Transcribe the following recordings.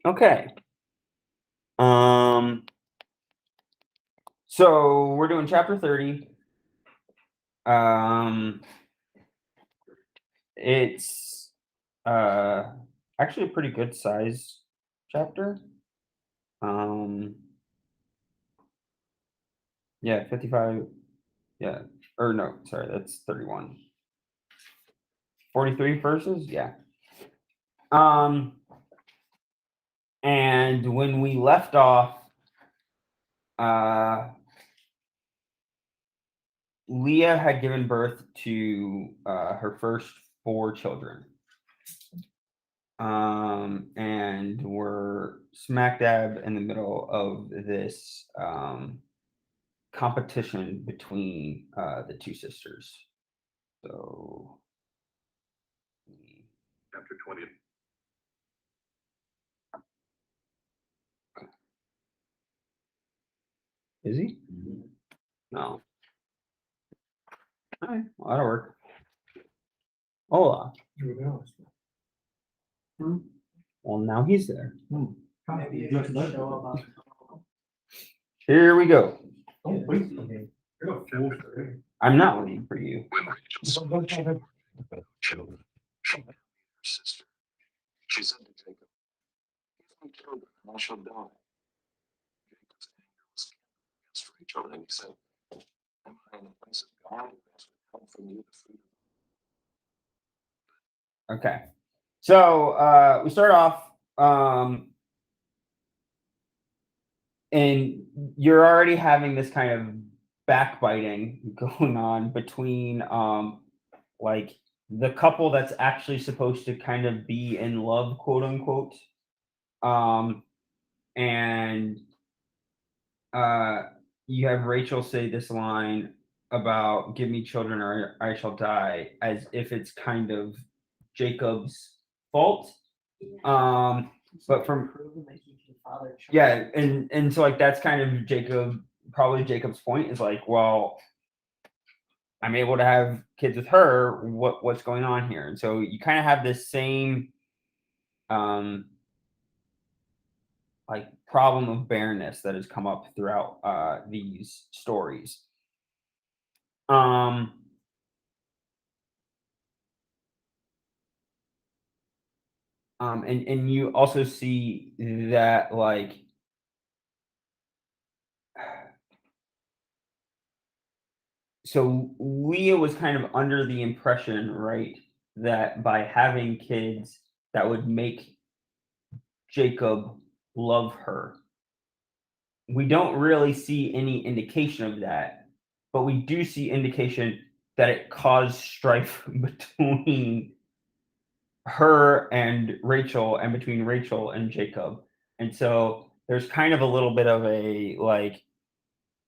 Okay. So we're doing chapter 30. Um, it's actually a pretty good size chapter. Um, yeah, 55. Yeah, or no, sorry, that's 31. 43 verses. Yeah. Um, and when we left off, uh, Leah had given birth to her first 4 children. And we're smack dab in the middle of this competition between the two sisters. So, Chapter 20. is he? No. All right, well, that'll work. Hola. Well, now he's there. Maybe it should show up on. Here we go. Don't wait for me. You're a fool. I'm not waiting for you. When Rachel saw she had children, she met her sister. She said to Jacob, "Give me children, and I shall die." Jacob's anger was kindled against Rachel, and he said, "Am I in the place of God who has withheld from you the fruit of?" Okay. So we start off, and you're already having this kind of backbiting going on between like the couple that's actually supposed to kind of be in love, quote unquote, um and uh you have Rachel say this line about "give me children or I shall die," as if it's kind of Jacob's fault. um but from Proven that he can father children. yeah, and so like that's kind of probably Jacob's point, is like, well, I'm able to have kids with her. What's going on here? And so you kind of have this same um like problem of barrenness that has come up throughout these stories. Um and you also see that, like, so Leah was kind of under the impression, right, that by having kids that would make Jacob love her. We don't really see any indication of that, but we do see indication that it caused strife between her and Rachel, and between Rachel and Jacob. And so there's kind of a little bit of a like,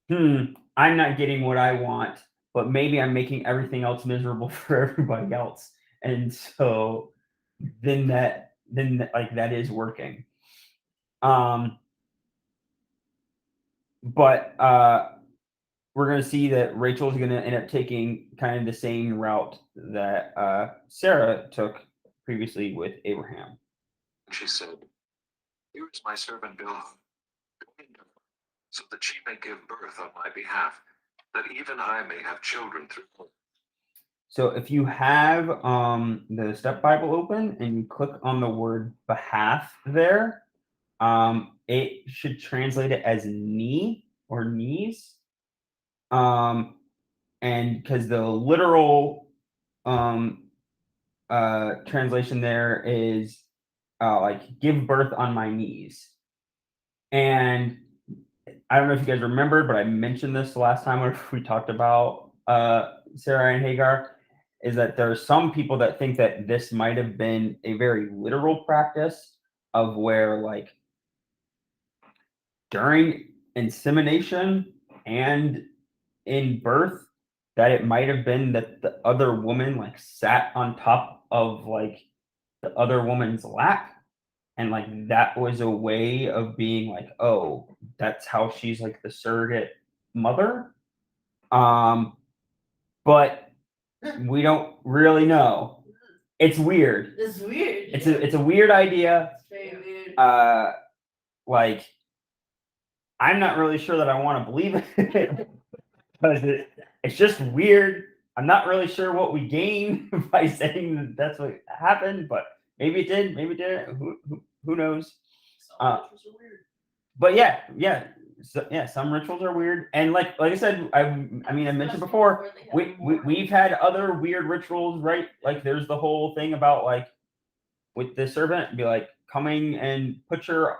I'm not getting what I want, but maybe I'm making everything else miserable for everybody else. And so like that is working. Um, but we're going to see that Rachel's going to end up taking kind of the same route that Sarah took previously with Abraham. And she said, "Here is my servant Bilhah. Go into her, so that she may give birth on my behalf, that even I may have children through her." So if you have the Step Bible open and you click on the word behalf there, it should translate it as knee or knees. And because the literal translation there is like "give birth on my knees." And I don't know if you guys remembered, but I mentioned this the last time when we talked about Sarah and Hagar, is that there are some people that think that this might have been a very literal practice of where, like, during insemination and in birth, that it might have been that the other woman like sat on top of like the other woman's lap, and like that was a way of being like, oh, that's how she's like the surrogate mother. um but we don't really know. It's weird. It's weird. It's a weird idea. It's very weird. like, I'm not really sure that I want to believe it because it's just weird. I'm not really sure what we gain by saying that that's what happened, but maybe it did, maybe it didn't. Who knows? Some rituals are weird. But yeah, some rituals are weird, and like I said, I mean, I mentioned before, we've had other weird rituals, right? Like there's the whole thing about like with the servant, be like coming and put your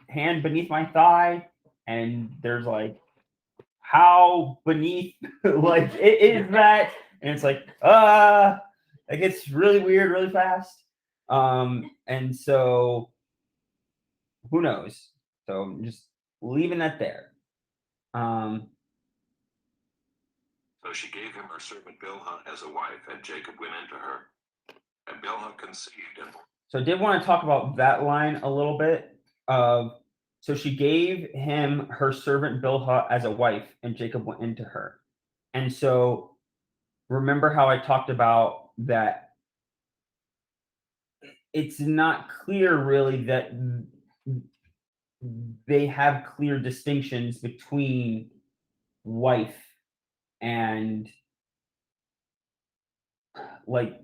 hand beneath my thigh, and there's like how beneath like it is that, and it's like it gets really weird really fast, and so who knows? So I'm just leaving that there. So she gave him her servant Bilhah as a wife, and Jacob went into her. And Bilhah conceived and So I did want to talk about that line a little bit. So she gave him her servant Bilhah as a wife, and Jacob went into her. And so remember how I talked about that it's not clear really that they have clear distinctions between wife and like,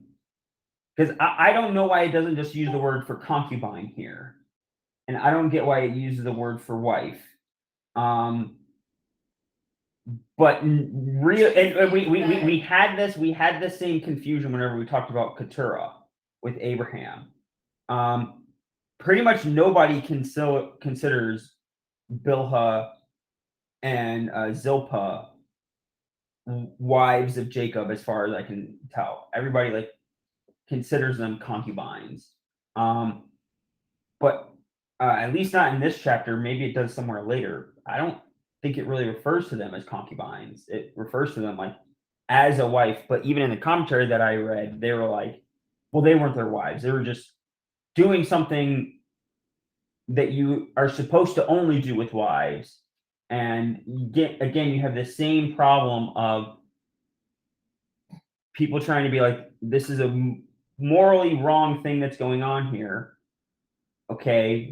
because I don't know why it doesn't just use the word for concubine here, and I don't get why it uses the word for wife. But real, and we had the same confusion whenever we talked about Keturah with Abraham. Pretty much nobody considers Bilhah and Zilpah wives of Jacob, as far as I can tell. Everybody like considers them concubines. But at least not in this chapter. Maybe it does somewhere later. I don't think it really refers to them as concubines. It refers to them like as a wife. But even in the commentary that I read, they were like, well, they weren't their wives. They were just doing something that you are supposed to only do with wives. And you have the same problem of people trying to be like, this is a morally wrong thing that's going on here. Okay,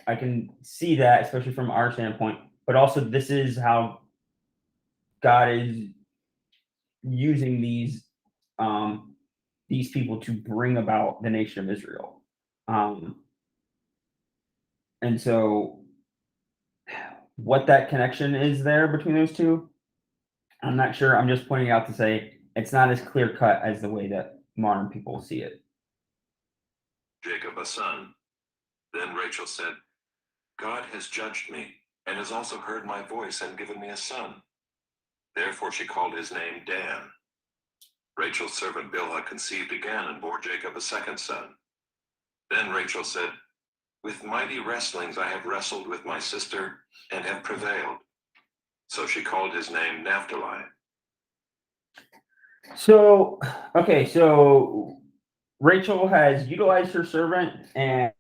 I can see that, especially from our standpoint, but also this is how God is using these people to bring about the nation of Israel. And so what that connection is there between those two, I'm not sure. I'm just pointing out to say it's not as clear cut as the way that modern people see it. Jacob a son. Then Rachel said, God has judged me, and has also heard my voice and given me a son. Therefore she called his name Dan. Rachel's servant Bilhah conceived again and bore Jacob a second son. Then Rachel said, with mighty wrestlings I have wrestled with my sister, and have prevailed. So she called his name Naphtali. So, okay, so Rachel has utilized her servant and